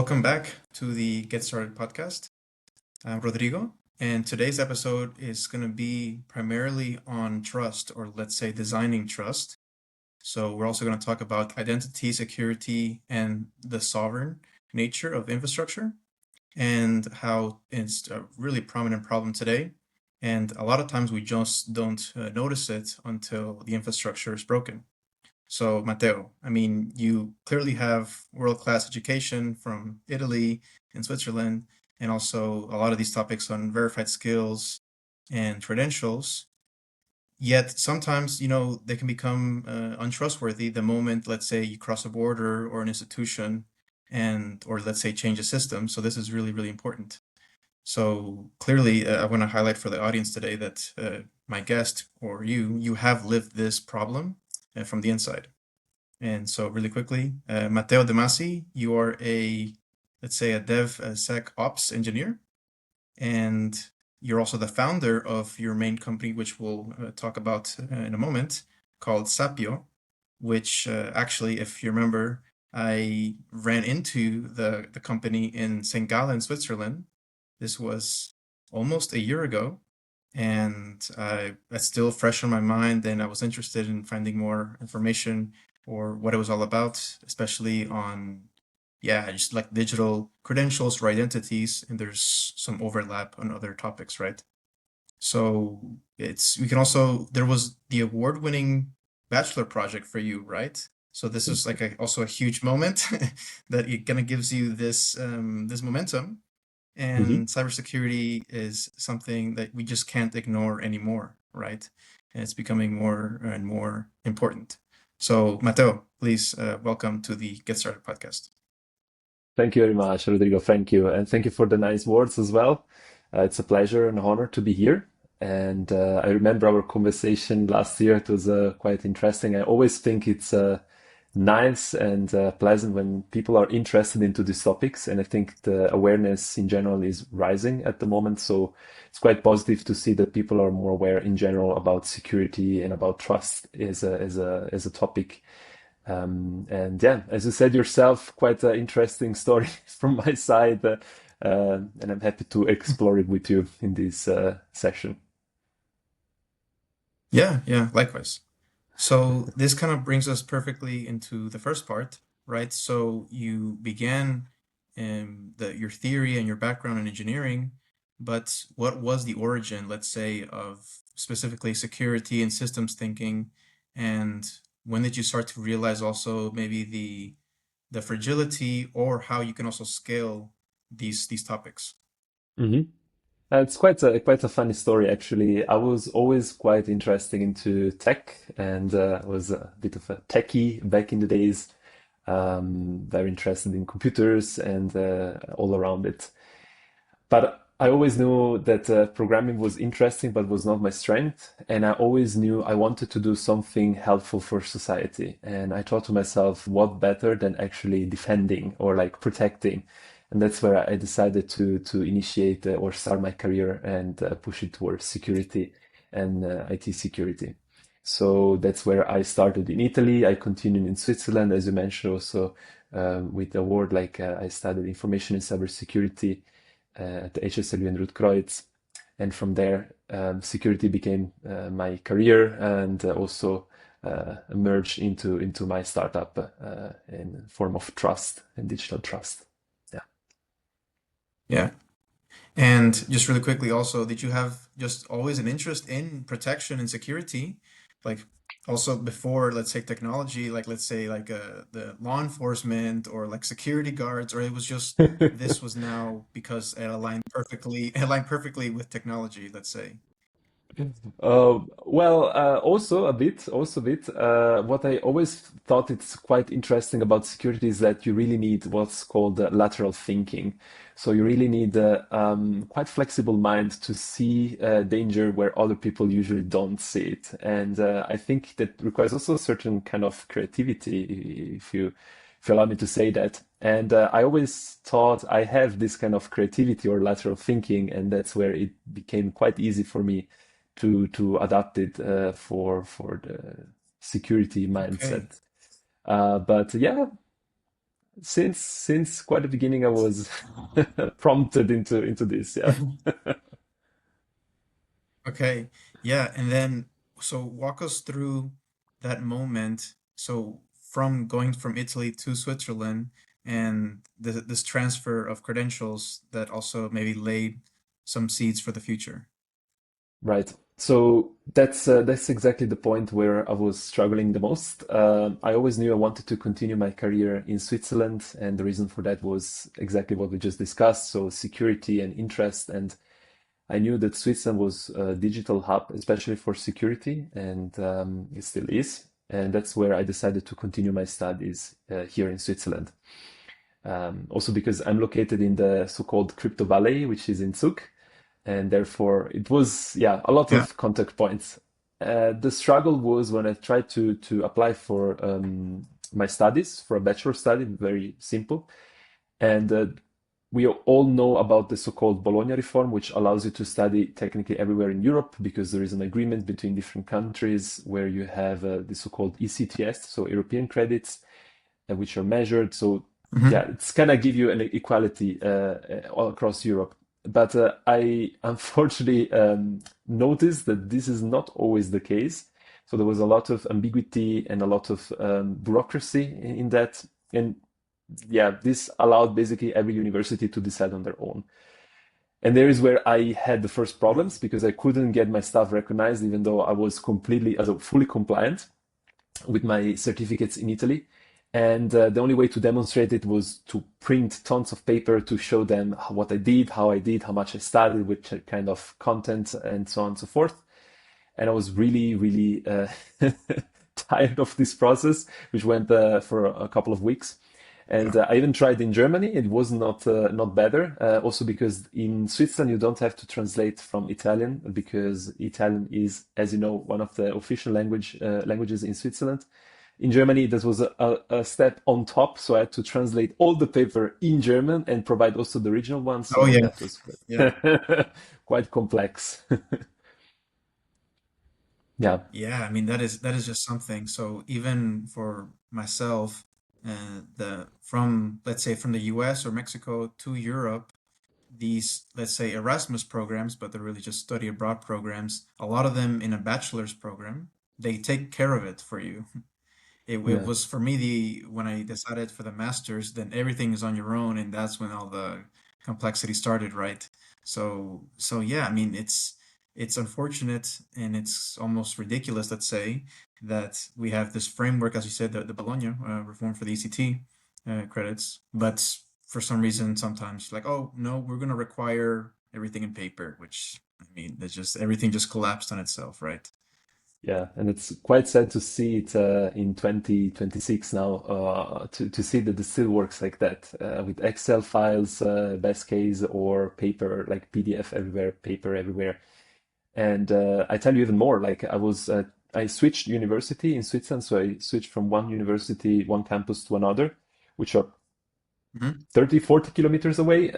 Welcome back to the Get Started podcast. I'm Rodrigo, and today's episode is going to be primarily on trust, or let's say designing trust. So, we're also going to talk about identity, security, and the sovereign nature of infrastructure, and how it's a really prominent problem today. And a lot of times we just don't notice it until the infrastructure is broken. So, Matteo, I mean, you clearly have world-class education from Italy and Switzerland, and also a lot of these topics on verified skills and credentials. Yet sometimes, they can become untrustworthy the moment, let's say, you cross a border or an institution or let's say change a system. So this is really, really important. So clearly, I want to highlight for the audience today that my guest or you have lived this problem from the inside. And so really quickly, Matteo Demasi, you are let's say a DevSecOps engineer, and you're also the founder of your main company, which we'll talk about in a moment, called SAPIO, which actually, if you remember, I ran into the company in St. Gallen, Switzerland. This was almost a year ago, and that's still fresh on my mind. And I was interested in finding more information or what it was all about, especially on, yeah, just like digital credentials or identities. And there's some overlap on other topics, right? So we can also, there was the award-winning bachelor project for you, right? So this is like also a huge moment that it kind of gives you this momentum. Mhm. And cybersecurity is something that we just can't ignore anymore, right? And it's becoming more and more important. So, Matteo, please welcome to the Get Started podcast. Thank you very much, Rodrigo. Thank you. And thank you for the nice words as well. It's a pleasure and honor to be here. And I remember our conversation last year. It was quite interesting. I always think it's nice and pleasant when people are interested into these topics. And I think the awareness in general is rising at the moment. So it's quite positive to see that people are more aware in general about security and about trust as a topic. And yeah, as you said yourself, quite an interesting story from my side, and I'm happy to explore it with you in this session. Yeah, yeah, likewise. So this kind of brings us perfectly into the first part, right? So you began your theory and your background in engineering, but what was the origin, let's say, of specifically security and systems thinking? And when did you start to realize also maybe the fragility or how you can also scale these topics? hmm It's quite a funny story actually. I was always quite interested into tech and was a bit of a techie back in the days. Very interested in computers and all around it. But I always knew that programming was interesting, but was not my strength. And I always knew I wanted to do something helpful for society. And I thought to myself, what better than actually defending or like protecting? And that's where I decided to initiate or start my career and push it towards security and IT security. So that's where I started in Italy. I continued in Switzerland, as you mentioned, also with the award. Like I studied information and cybersecurity at the HSLU and Rotkreuz. And from there, security became my career and also emerged into my startup in form of trust and digital trust. Yeah. Yeah. And just really quickly also, did you have just always an interest in protection and security? Like also before, let's say technology, like let's say like the law enforcement or like security guards, or it was just this was now because it aligned perfectly with technology, let's say. Also a bit. What I always thought it's quite interesting about security is that you really need what's called lateral thinking. So you really need a quite flexible mind to see danger where other people usually don't see it. And I think that requires also a certain kind of creativity, if you allow me to say that. And I always thought I have this kind of creativity or lateral thinking, and that's where it became quite easy for me to adapt it for the security Okay. mindset. But yeah, Since quite the beginning, I was prompted into this. Yeah. Okay. Yeah. And then, so walk us through that moment. So from going from Italy to Switzerland and this transfer of credentials that also maybe laid some seeds for the future. Right. So that's exactly the point where I was struggling the most. I always knew I wanted to continue my career in Switzerland, and the reason for that was exactly what we just discussed. So security and interest, and I knew that Switzerland was a digital hub, especially for security, and it still is. And that's where I decided to continue my studies here in Switzerland. Also because I'm located in the so-called Crypto Valley, which is in Zug, and therefore it was, yeah, a lot Yeah. of contact points. The struggle was when I tried to apply for my studies for a bachelor study, very simple, and we all know about the so-called Bologna reform, which allows you to study technically everywhere in Europe because there is an agreement between different countries where you have the so-called ECTS, so European credits, which are measured. So Hmm. yeah, it's kind of give you an equality all across Europe. But I unfortunately noticed that this is not always the case. So there was a lot of ambiguity and a lot of bureaucracy in that. And yeah, this allowed basically every university to decide on their own. And there is where I had the first problems because I couldn't get my stuff recognized, even though I was completely, as a fully compliant with my certificates in Italy. And the only way to demonstrate it was to print tons of paper to show them what I did, how I did, how much I studied, which kind of content, and so on and so forth. And I was really, really tired of this process, which went for a couple of weeks. And Yeah. I even tried in Germany. It was not better. Also because in Switzerland you don't have to translate from Italian because Italian is, as you know, one of the official languages in Switzerland. In Germany, this was a step on top, so I had to translate all the paper in German and provide also the original one. Oh So yeah. that was Yeah. quite complex. Yeah, Yeah, I mean that is just something. So even for myself, the from let's say from the US or Mexico to Europe, these let's say Erasmus programs, but they're really just study abroad programs, a lot of them in a bachelor's program, they take care of it for you. It yeah. was for me the when I decided for the masters, then everything is on your own, and that's when all the complexity started, right? So yeah, I mean it's unfortunate and it's almost ridiculous, let's say, that we have this framework, as you said, the Bologna reform for the ECT credits, but for some reason sometimes like, oh no, we're gonna require everything in paper, which I mean, it's just everything just collapsed on itself, right? Yeah, and it's quite sad to see it in 2026 now, to see that it still works like that with Excel files, best case, or paper, like PDF everywhere, paper everywhere. And I tell you even more, like I switched university in Switzerland, so I switched from one university, one campus to another, which are Hmm. 30, 40 kilometers away.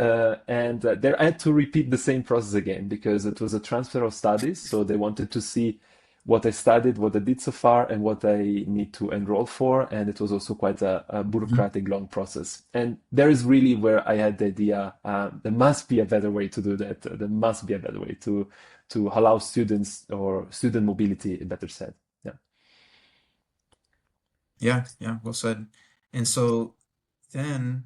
And there I had to repeat the same process again because it was a transfer of studies. So they wanted to see what I studied, what I did so far, and what I need to enroll for. And it was also quite a bureaucratic, long process. And there is really where I had the idea there must be a better way to do that. There must be a better way to allow students or student mobility, better said. Yeah. Yeah, yeah, well said. And so then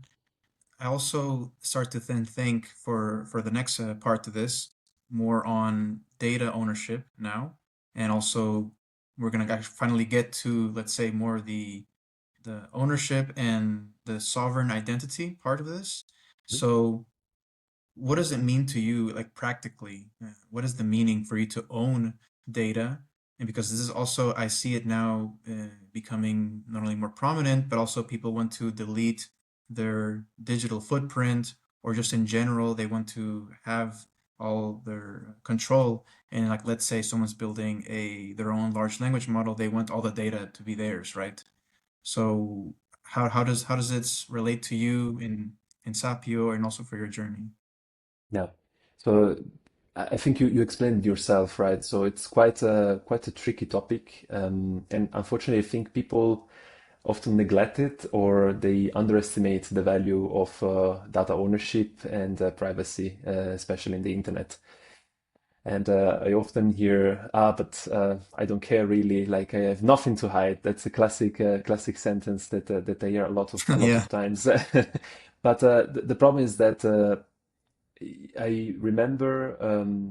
I also start to then think for the next part of this more on data ownership now, and also we're gonna finally get to let's say more the ownership and the sovereign identity part of this. So what does it mean to you, like practically? What is the meaning for you to own data? And because this is also, I see it now becoming not only more prominent, but also people want to delete their digital footprint, or just in general, they want to have all their control. And like, let's say someone's building their own large language model, they want all the data to be theirs, right? So how does it relate to you in SAPIO and also for your journey? Yeah. So I think you explained yourself, right? So it's quite a tricky topic. And unfortunately, I think people often neglect it or they underestimate the value of data ownership and privacy, especially in the internet. And I often hear, but I don't care really. Like I have nothing to hide. That's a classic sentence that I hear a lot Yeah. of times. But the problem is that I remember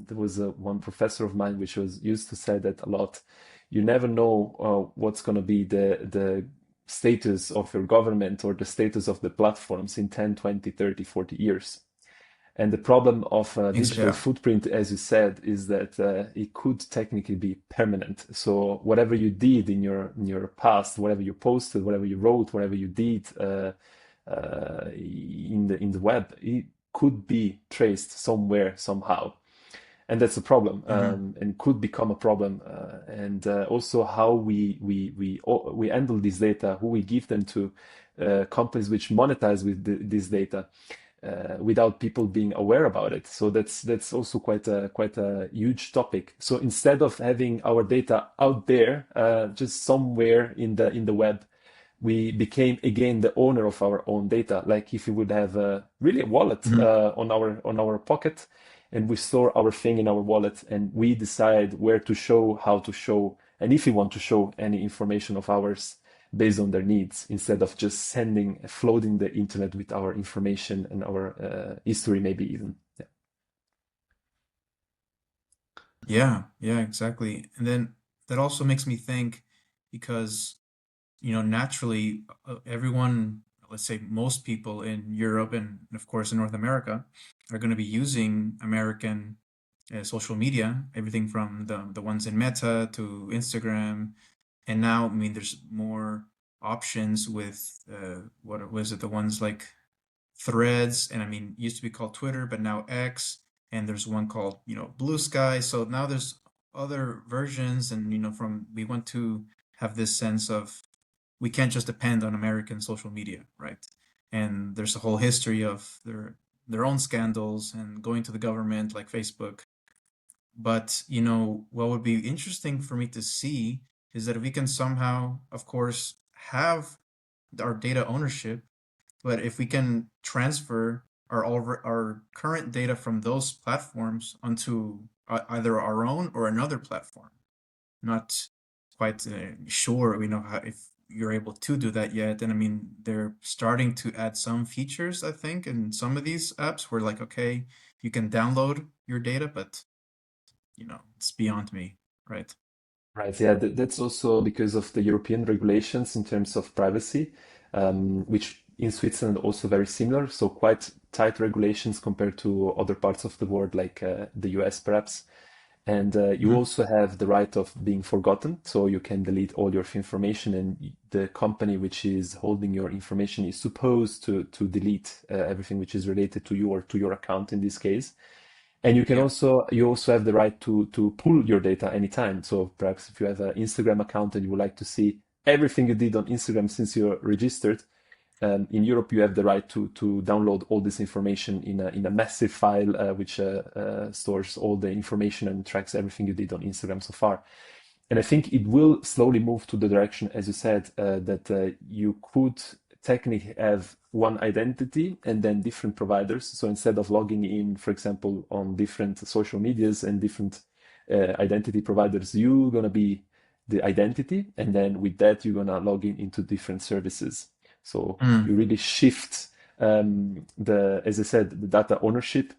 there was one professor of mine which was used to say that a lot. You never know what's going to be the status of your government or the status of the platforms in 10, 20, 30, 40 years. And the problem of digital Yeah. footprint, as you said, is that it could technically be permanent. So whatever you did in your past, whatever you posted, whatever you wrote, whatever you did in the web, it could be traced somewhere somehow, and that's a problem, Hmm. and could become a problem. And also how we handle this data, who we give them to companies which monetize with this data without people being aware about it. So that's also quite a huge topic. So instead of having our data out there, just somewhere in the web, we became again the owner of our own data. Like if we would have really a wallet Hmm. on our pocket, and we store our thing in our wallet, and we decide where to show, how to show, and if we want to show any information of ours based on their needs, instead of just flooding the internet with our information and our history, maybe even. Yeah. Yeah, yeah, exactly. And then that also makes me think because, naturally, everyone, let's say most people in Europe and of course in North America are going to be using American social media, everything from the ones in Meta to Instagram. And now, I mean, there's more options with what was it, the ones like Threads, and I mean, used to be called Twitter, but now X, and there's one called, Blue Sky. So now there's other versions, and from we want to have this sense of we can't just depend on American social media, right? And there's a whole history of their own scandals and going to the government like Facebook. But, what would be interesting for me to see is that we can somehow, of course, have our data ownership, but if we can transfer our current data from those platforms onto either our own or another platform, not quite sure we know how if you're able to do that yet. And I mean, they're starting to add some features, I think, in some of these apps where like, okay, you can download your data, but it's beyond me, right? Right. Yeah, that's also because of the European regulations in terms of privacy, which in Switzerland also very similar. So quite tight regulations compared to other parts of the world, like the US perhaps. And you Hmm. also have the right of being forgotten. So you can delete all your information, and the company which is holding your information is supposed to delete everything which is related to you or to your account in this case. And Yeah. you also have the right to pull your data anytime. So perhaps if you have an Instagram account and you would like to see everything you did on Instagram since you're registered, in Europe you have the right to download all this information in a massive file which stores all the information and tracks everything you did on Instagram so far. And I think it will slowly move to the direction, as you said, that you could technically have one identity and then different providers. So instead of logging in, for example, on different social medias and different identity providers, you're going to be the identity. And then with that, you're going to log in into different services. So you Mm. really shift as I said, the data ownership,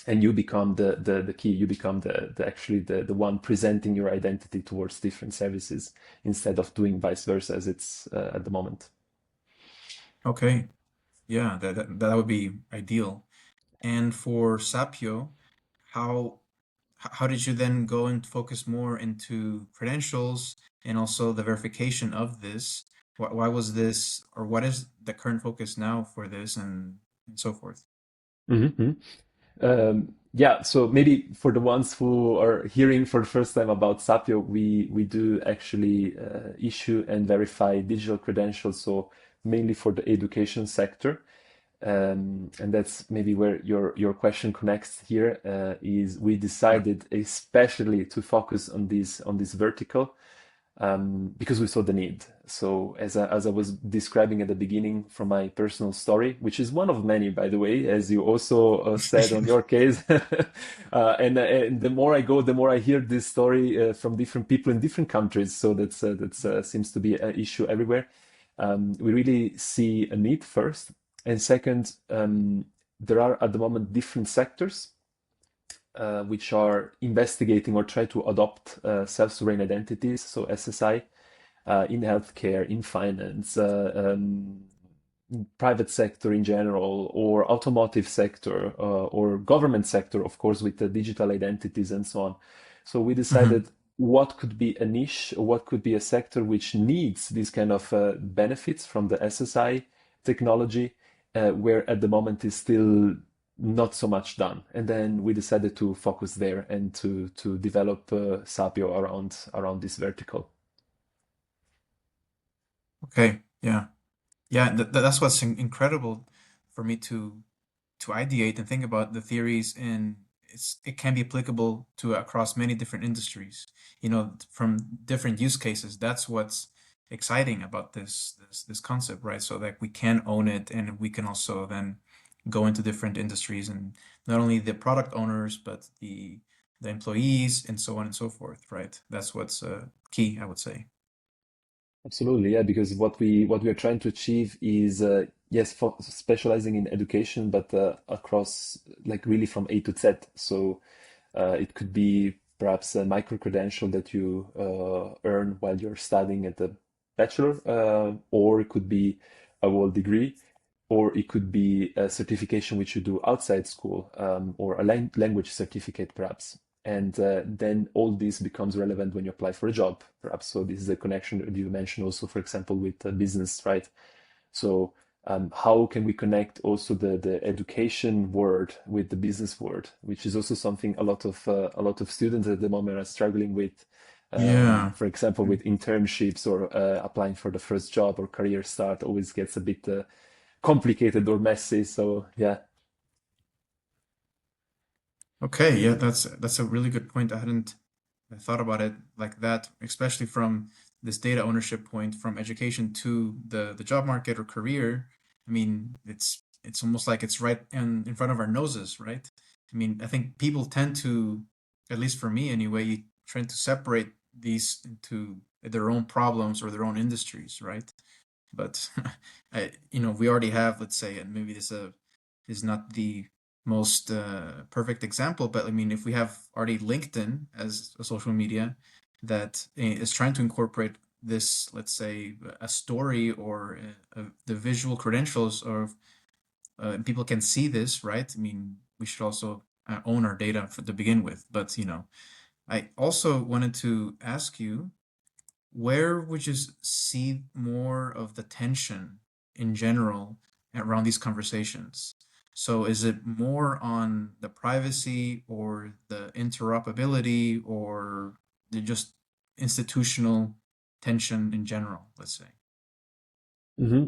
and you become the key. You become the actually the one presenting your identity towards different services instead of doing vice versa as it's at the moment. Okay. Yeah, that would be ideal. And for Sapio, how how did you then go and focus more into credentials and also the verification of this? Why was this, or what is the current focus now for this, and so forth? Mhm. Yeah, so maybe for the ones who are hearing for the first time about Sapio, we do actually issue and verify digital credentials, so mainly for the education sector. And that's maybe where your question connects here, is we Yeah. decided especially to focus on this vertical because we saw the need. So as I was describing at the beginning from my personal story, which is one of many, by the way, as you also said on your case, and the more I go, the more I hear this story from different people in different countries. So that's seems to be an issue everywhere. We really see a need first, and second, there are at the moment different sectors which are investigating or try to adopt self-sovereign identities, so SSI, in healthcare, in finance, private sector in general, or automotive sector, or government sector, of course, with the digital identities and so on. So we Hmm. decided what could be a niche, or what could be a sector which needs these kind of benefits from the SSI technology, where at the moment is still not so much done. And then we decided to focus there and to develop SAPIO around this vertical. Okay. Yeah. Yeah. That's what's incredible for me to ideate and think about the theories, and it can be applicable to across many different industries, from different use cases. That's what's exciting about this concept, right? So that we can own it, and we can also then go into different industries, and not only the product owners but the employees and so on and so forth, right? That's what's key, I would say. Absolutely, yeah, because what we are trying to achieve is yes, for specializing in education, but across like really from A to Z. So it could be perhaps a micro credential that you earn while you're studying at the bachelor, or it could be a whole degree, or it could be a certification which you do outside school, or a language certificate perhaps. And then all this becomes relevant when you apply for a job, perhaps. So this is a connection that you mentioned also, for example, with business, right? So how can we connect also the education world with the business world, which is also something a lot of students at the moment are struggling with. Yeah. For example, with internships or applying for the first job or career start always gets a bit complicated or messy. So yeah. Okay, yeah, that's a really good point. I hadn't thought about it like that, especially from this data ownership point, from education to the job market or career. I mean, it's almost like it's right in front of our noses, right? I mean, I think people tend to, at least for me anyway, trying to separate these into their own problems or their own industries, right? But we already have, let's say, and maybe this is not the most perfect example, but I mean, if we have already LinkedIn as a social media that is trying to incorporate this, let's say, a story or the visual credentials of people can see this, right? I mean, we should also own our data to begin with. But I also wanted to ask you, where would you see more of the tension in general around these conversations? So is it more on the privacy or the interoperability or the just institutional tension in general, let's say? hmm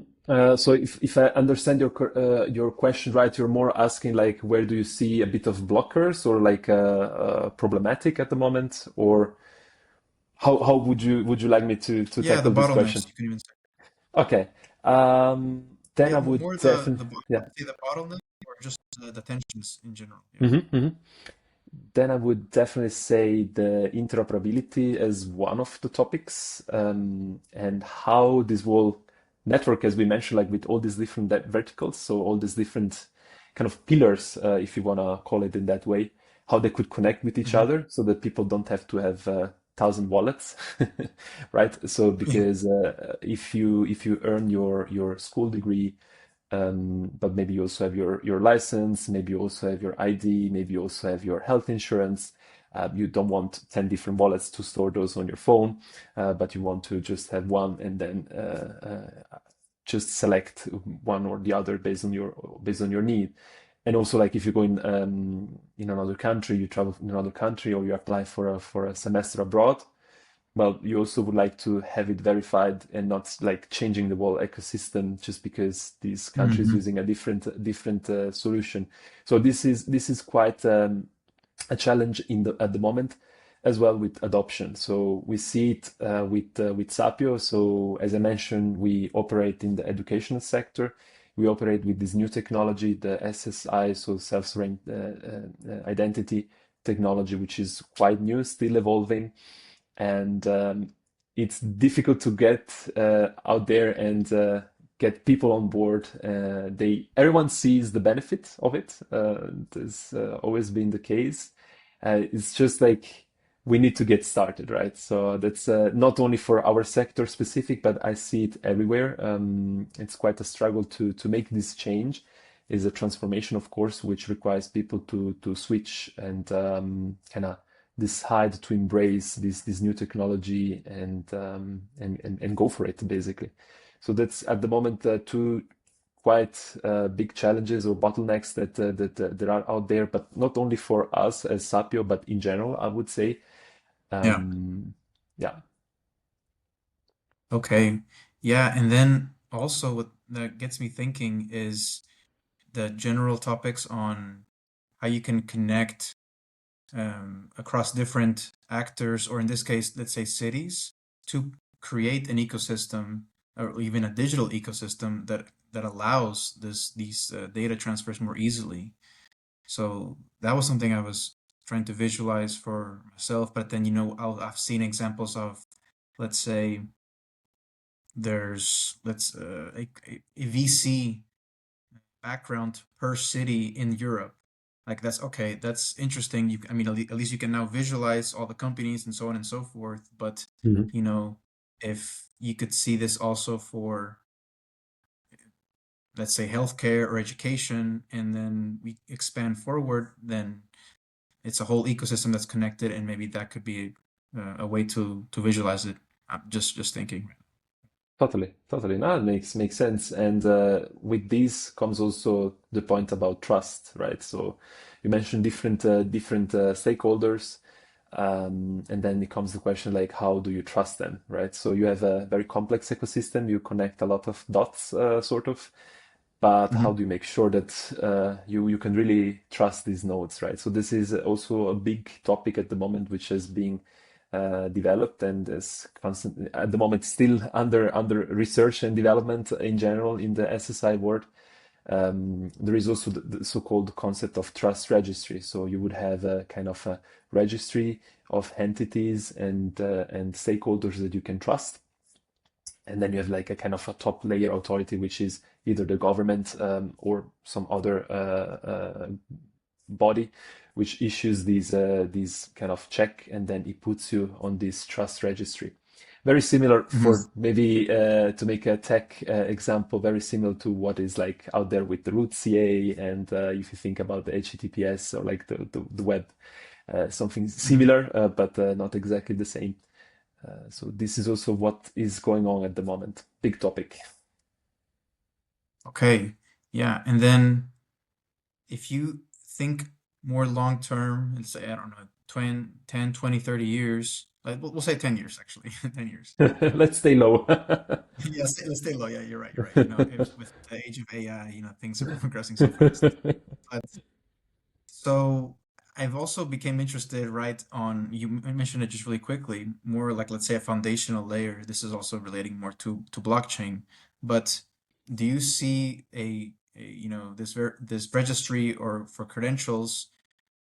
So if I understand your question right, you're more asking like where do you see a bit of blockers or like problematic at the moment, or how would you like me to Yeah, the tackle this question? bottlenecks, you can even say. Okay. Then Yeah, I would more definitely I yeah. would say the bottleneck or just the tensions in general. Yeah. hmm Then I would definitely say the interoperability as one of the topics, and how this whole network, as we mentioned, like with all these different verticals, so all these different kind of pillars, if you want to call it in that way, how they could connect with each Hmm. other so that people don't have to have 1,000 wallets, right? So Yeah. because if you earn your school degree, but maybe you also have your license, maybe you also have your ID, maybe you also have your health insurance. You don't want 10 different wallets to store those on your phone, but you want to just have one and then just select one or the other based on your need. And also, like if you go in another country, you travel in another country, or you apply for a semester abroad, well, you also would like to have it verified and not like changing the whole ecosystem just because these countries Hmm. using a different solution. So this is quite a challenge at the moment. as well with adoption. So we see it with SAPIO. So as I mentioned, we operate in the educational sector. We operate with this new technology, the SSI, so self-sovereign identity technology, which is quite new, still evolving, and it's difficult to get out there and get people on board. They Everyone sees the benefit of it. That's always been the case. It's just like we need to get started, right? So that's not only for our sector specific, but I see it everywhere. It's quite a struggle to make this change. Is a transformation, of course, which requires people to switch and kind of decide to embrace this new technology and go for it basically. So that's at the moment two quite big challenges or bottlenecks that are out there, but not only for us as Sapio, but in general, I would say. Yeah. Um, yeah, Okay. Yeah. And then also what that gets me thinking is the general topics on how you can connect across different actors, or in this case, let's say cities, to create an ecosystem or even a digital ecosystem that allows these data transfers more easily. So that was something I was trying to visualize for myself. But then, I've seen examples of, let's say, there's let's a VC background per city in Europe. Like that's okay, that's interesting. I mean, at least you can now visualize all the companies and so on and so forth. But, mhm, you know, if you could see this also for, let's say, healthcare or education, and then we expand forward, then it's a whole ecosystem that's connected, and maybe that could be a way to visualize it. I'm just thinking. totally, totally. No, it makes sense. And with this comes also the point about trust, right? So you mentioned different stakeholders. And then it comes the question like, how do you trust them, right? So you have a very complex ecosystem. You connect a lot of dots, sort of, but how Mhm. do you make sure that you can really trust these nodes, right? So this is also a big topic at the moment, which is being developed and is constantly at the moment still under research and development in general in the SSI world. There is also the so-called concept of trust registry. So you would have a kind of a registry of entities and stakeholders that you can trust. And then you have like a kind of a top layer authority, which is either the government or some other body, which issues these kind of check, and then it puts you on this trust registry. Very similar Mhm. for maybe to make a tech example, very similar to what is like out there with the root CA, and if you think about the HTTPS or like the web, something Mhm. similar, but not exactly the same. So this is also what is going on at the moment. Big topic. Okay. Yeah. And then if you think more long term, and say, I don't know, 20, 10, 20, 30 years, like we'll say 10 years actually, 10 years. Let's stay low. Yes, let's stay low. Yeah, you're right. You're right. With the age of AI, things are progressing so fast. But so I've also became interested, right, on you mentioned it just really quickly, more like, let's say, a foundational layer. This is also relating more to blockchain. But do you see this registry or for credentials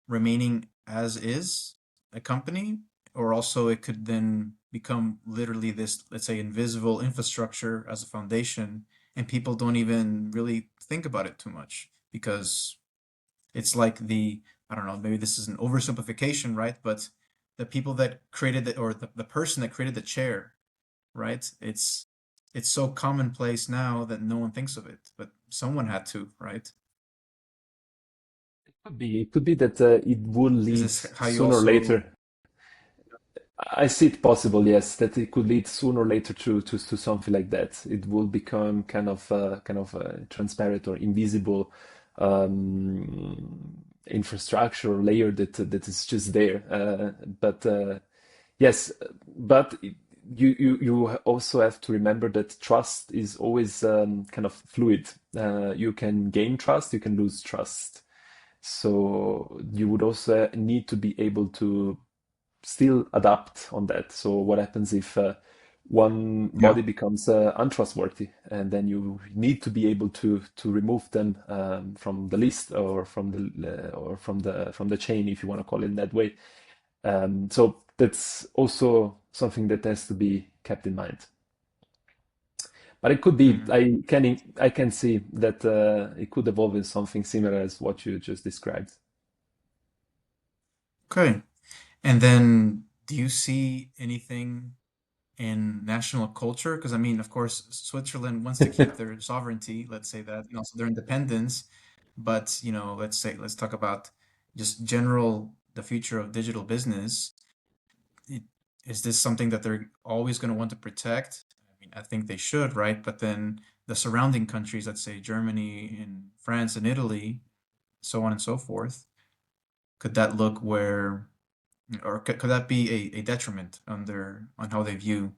remaining as is a company, or also it could then become literally this, let's say, invisible infrastructure as a foundation, and people don't even really think about it too much because it's like I don't know, maybe this is an oversimplification, right? But the people that created it, or the person that created the chair, right? It's so commonplace now that no one thinks of it, but someone had to, right? It could be that it will Is lead this how you sooner or also? later. I see it possible, yes, that it could lead sooner or later to something like that. It will become kind of transparent or invisible infrastructure or layer that is just there. But yes, but you also have to remember that trust is always kind of fluid. You can gain trust, you can lose trust. So you would also need to be able to still adapt on that. So what happens if one Yeah. body becomes untrustworthy, and then you need to be able to remove them from the list or from the chain, if you want to call it in that way. So that's also something that has to be kept in mind. But it could be, Mhm. I can see that it could evolve in something similar as what you just described. Okay. And then do you see anything in national culture? Because I mean, of course, Switzerland wants to keep their sovereignty, let's say that, and also their independence. But, let's talk about just general the future of digital business. It, is this something that they're always going to want to protect? I mean, I think they should, right? But then the surrounding countries, let's say Germany and France and Italy, so on and so forth, could that look where, or could that be a detriment on how they view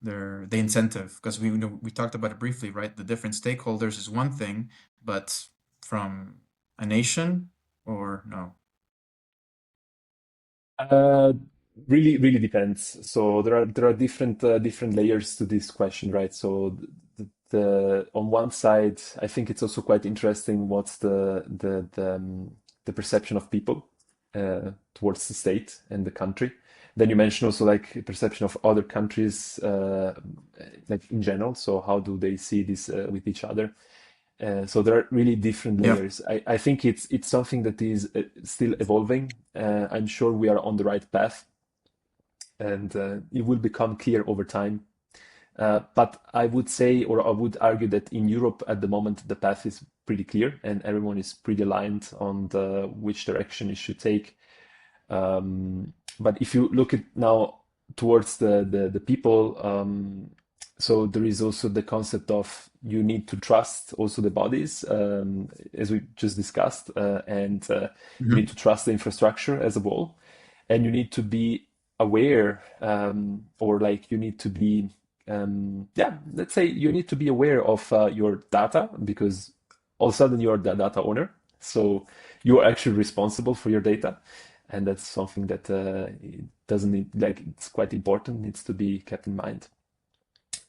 the incentive? Because we talked about it briefly, right? The different stakeholders is one thing, but from a nation or no? Uh, really depends. So there are different layers to this question, right? So the on one side, I think it's also quite interesting what's the perception of people towards the state and the country. Then you mentioned also like perception of other countries, like in general. So how do they see this with each other? So there are really different Yeah. layers. I think it's something that is still evolving. I'm sure we are on the right path, and it will become clear over time. But I would say, or I would argue that in Europe at the moment the path is pretty clear, and everyone is pretty aligned on which direction it should take. But if you look at now towards the people, so there is also the concept of you need to trust also the bodies, as we just discussed, and you need Hmm. to trust the infrastructure as a whole, and you need to be aware, or like you need to be, yeah, let's say you need to be aware of your data because all of a sudden you're the data owner, so you're actually responsible for your data, and that's something that it doesn't need, like it's quite important, needs to be kept in mind.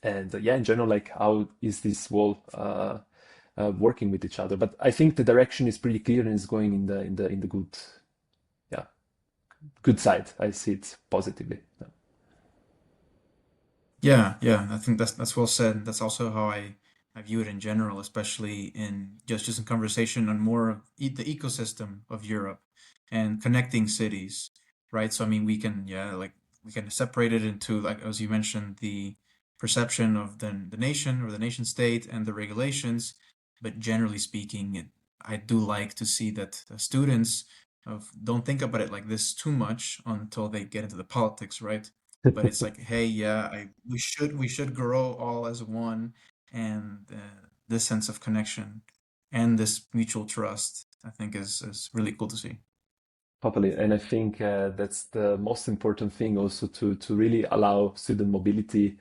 And yeah, in general, like how is this wall working with each other? But I think the direction is pretty clear and is going in the good, yeah, good side. I see it positively. Yeah. Yeah, yeah, I think that's well said. That's also how I view it in general, especially in just in conversation on more of the ecosystem of Europe and connecting cities, right? So I mean, we can separate it into, like as you mentioned, the perception of the nation or the nation state and the regulations, but generally speaking, I do like to see that students don't think about it like this too much until they get into the politics, right? But it's like, hey, yeah, we should grow all as one, and this sense of connection and this mutual trust, I think, is really cool to see. Totally, and I think that's the most important thing also to really allow student mobility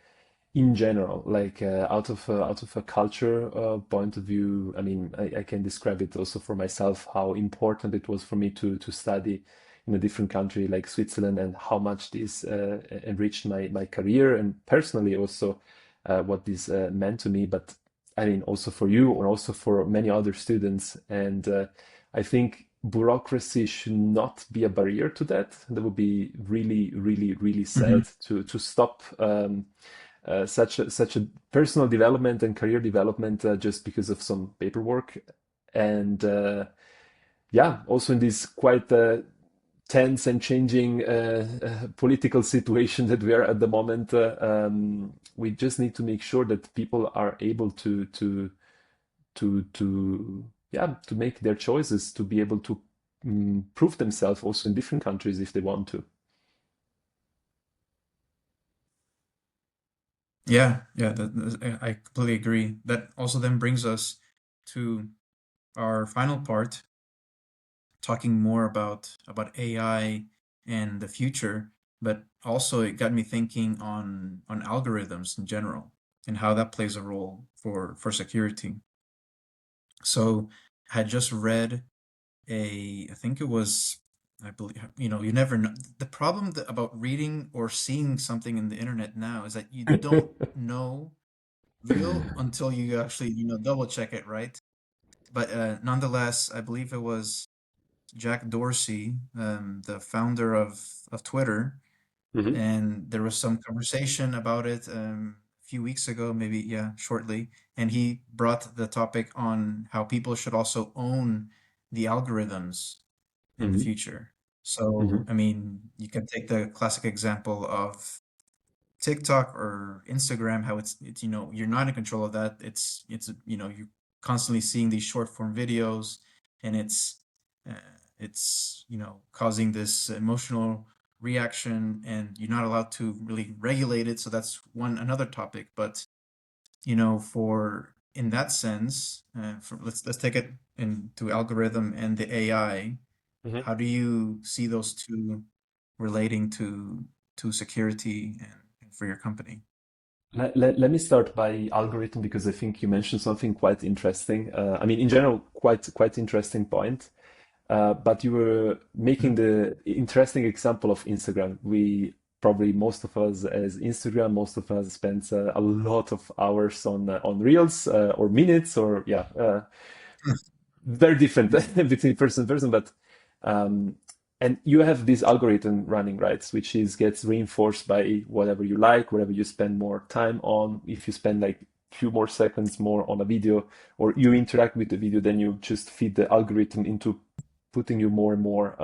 in general, like out of a culture point of view. I mean, I can describe it also for myself how important it was for me to study in a different country like Switzerland, and how much this enriched my career and personally also what this meant to me. But I mean, also for you and also for many other students. And I think bureaucracy should not be a barrier to that. That would be really Hmm. sad to stop such a personal development and career development just because of some paperwork. And yeah, also in this quite tense and changing political situation that we are at the moment, we just need to make sure that people are able to yeah, to make their choices, to be able to prove themselves also in different countries if they want to. Yeah, yeah, I completely agree. That also then brings us to our final part, talking more about AI and the future, but also it got me thinking on algorithms in general and how that plays a role for security. So I had just read I think it was I believe, you never know. The problem about reading or seeing something in the internet now is that you don't know real until you actually, double check it, right? But nonetheless, I believe it was Jack Dorsey, the founder of Twitter, Hmm. and there was some conversation about it a few weeks ago, maybe, yeah, shortly, and he brought the topic on how people should also own the algorithms in the Hmm. future. So, Hmm. I mean, you can take the classic example of TikTok or Instagram, how it's you're not in control of that. It's you're constantly seeing these short form videos, and uh, it's causing this emotional reaction, and you're not allowed to really regulate it. So that's another topic. But for in that sense, let's take it into algorithm and the AI. Hmm. How do you see those two relating to security and for your company? Let me start by algorithm because I think you mentioned something quite interesting. I mean, in general, quite interesting point. But you were making Mhm. the interesting example of Instagram. We probably most of us as Instagram, most of us spends a lot of hours on Reels or minutes or yeah, very different between person and person, but um, and you have this algorithm running, right, which is gets reinforced by whatever you like, whatever you spend more time on. If you spend like few more seconds more on a video or you interact with the video, then you just feed the algorithm into putting you more and more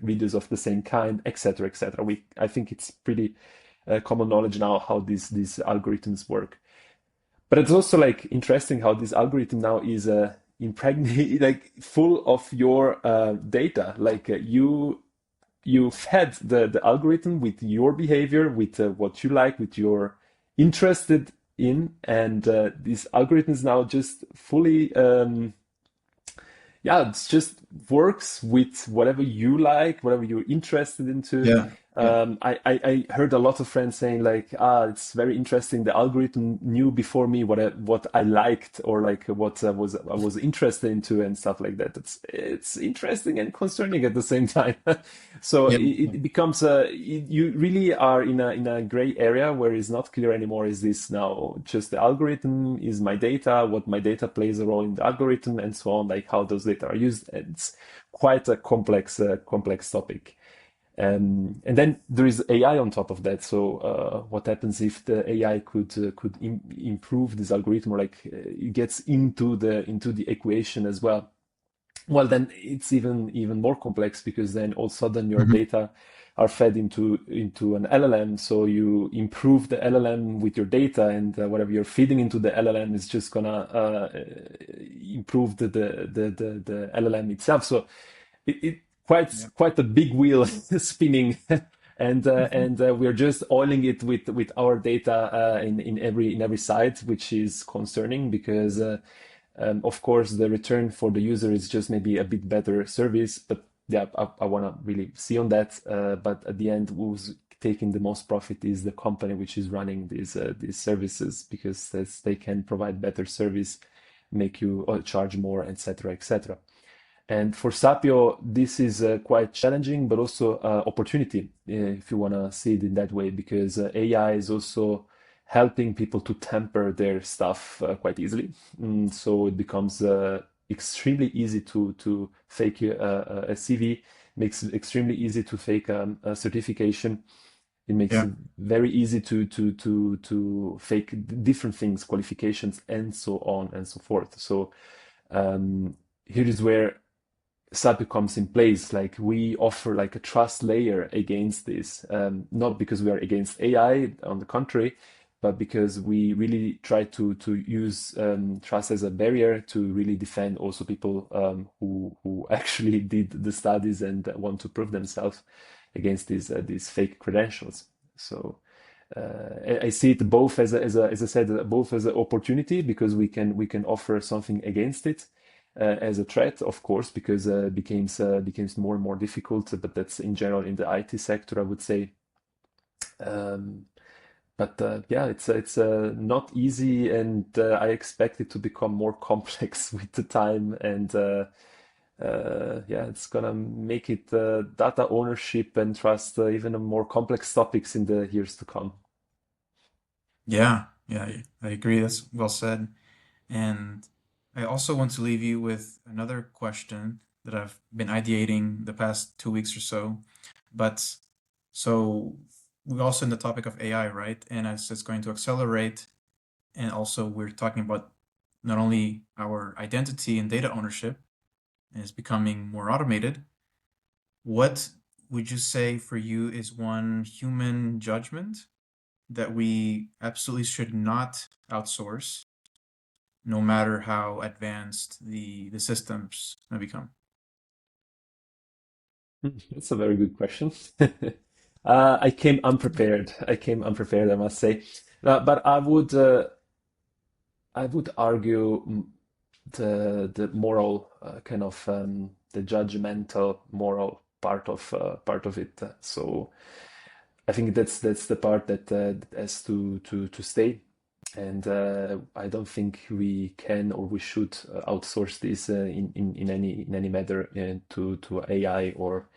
videos of the same kind, etc., etc. I think it's pretty common knowledge now how these algorithms work. But it's also like interesting how this algorithm now is impregnated, like full of your data. Like you fed the algorithm with your behavior, with what you like, with your interested in, and this algorithm is now just fully yeah, it's just works with whatever you like, whatever you're interested into. Yeah, yeah, I heard a lot of friends saying like, it's very interesting. The algorithm knew before me what I liked or like what I was interested into and stuff like that. It's interesting and concerning at the same time. So yeah, it becomes you really are in a gray area where it's not clear anymore. Is this now just the algorithm? Is my data? What my data plays a role in the algorithm and so on? Like how those data are used. It's quite a complex topic. And then there is AI on top of that. So what happens if the AI could improve this algorithm or like it gets into the equation as well? Well, then it's even more complex because then all of a sudden your mhm, data are fed into an LLM. So you improve the LLM with your data, and whatever you're feeding into the LLM is just gonna improve the LLM itself. So it yeah, quite a big wheel spinning, mhm, and we're just oiling it with our data in every side, which is concerning because. Of course, the return for the user is just maybe a bit better service, but yeah, I want to really see on that. But at the end, who's taking the most profit is the company which is running these services because they can provide better service, make you charge more, etc., etc. And for Sapio, this is quite challenging, but also opportunity, if you want to see it in that way, because AI is also helping people to temper their stuff quite easily. So it becomes extremely easy to fake a CV, makes it extremely easy to fake a certification. It makes yeah, it very easy to fake different things, qualifications, and so on and so forth. So here is where SAPIO comes in place. Like we offer like a trust layer against this, not because we are against AI, on the contrary, but because we really try to use trust as a barrier to really defend also people who actually did the studies and want to prove themselves against these fake credentials. So I see it both as I said, both as an opportunity because we can offer something against it, as a threat, of course, because it becomes more and more difficult. But that's in general in the IT sector, I would say. Um, but yeah, it's not easy, and I expect it to become more complex with the time. And Yeah, it's gonna make it data ownership and trust even a more complex topics in the years to come. Yeah, yeah, I agree. That's well said. And I also want to leave you with another question that I've been ideating the past 2 weeks or so. But so we're also in the topic of AI, right? And as it's going to accelerate, and also we're talking about not only our identity and data ownership is becoming more automated. What would you say for you is one human judgment that we absolutely should not outsource, no matter how advanced the systems may become? That's a very good question. I came unprepared. I came unprepared, I must say. But I would argue the moral kind of the judgmental moral part of it. So I think that's the part that has to stay. And I don't think we can or we should outsource this in any matter to AI or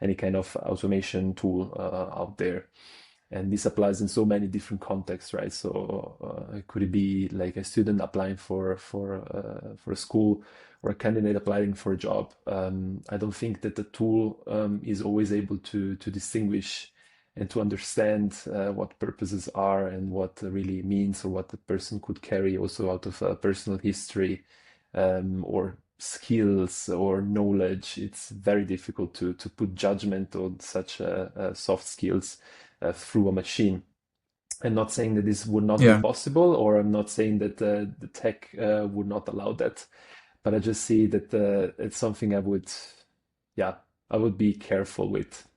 any kind of automation tool out there. And this applies in so many different contexts, right? So could it be like a student applying for a school or a candidate applying for a job? I don't think that the tool is always able to distinguish and to understand what purposes are and what really means or what the person could carry also out of personal history or skills or knowledge. It's very difficult to put judgment on such soft skills through a machine. I'm not saying that this would not be Yeah, possible, or I'm not saying that the tech would not allow that, but I just see that it's something yeah, I would be careful with.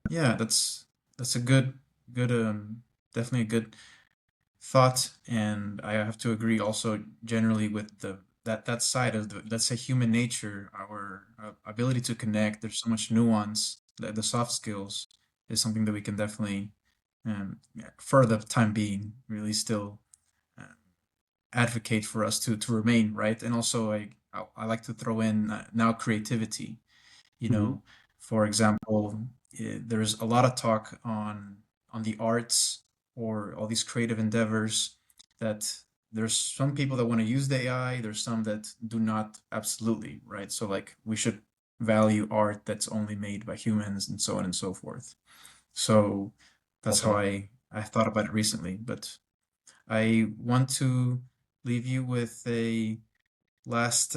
yeah, that's a good definitely a good thought, and I have to agree also generally with the that side of the, let's say, human nature, our ability to connect. There's so much nuance. The soft skills is something that we can definitely, yeah, for the time being, really still uh, advocate for us to remain, right. And also I like to throw in now creativity. You Mhm. know, for example, there's a lot of talk on the arts or all these creative endeavors that there's some people that want to use the AI, there's some that do not absolutely, right? So like we should value art that's only made by humans and so on and so forth. So that's how Uh-huh. I thought about it recently, but I want to leave you with a last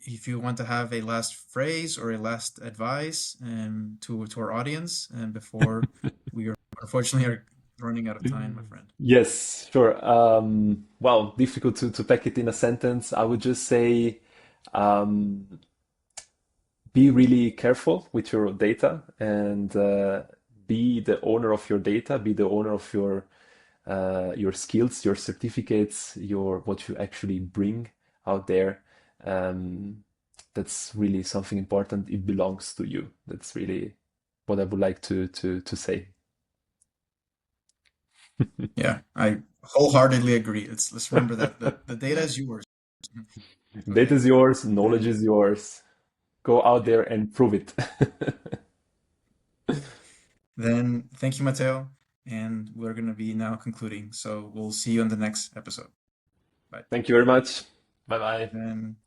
if you want to have a last phrase or a last advice to our audience and before we are unfortunately are running out of time, my friend. Yes, sure. Well, difficult to pack it in a sentence. I would just say, um, be really careful with your data and be the owner of your data, be the owner of your skills, your certificates, your what you actually bring out there. Um, that's really something important. It belongs to you. That's really what I would like to say. Yeah, I wholeheartedly agree. Let's remember that the data is yours. Data Okay, is yours, knowledge then is yours. Go out yeah, there and prove it. then thank you, Matteo, and we're going to be now concluding, so we'll see you on the next episode. Bye. Thank you very much. Bye bye. Then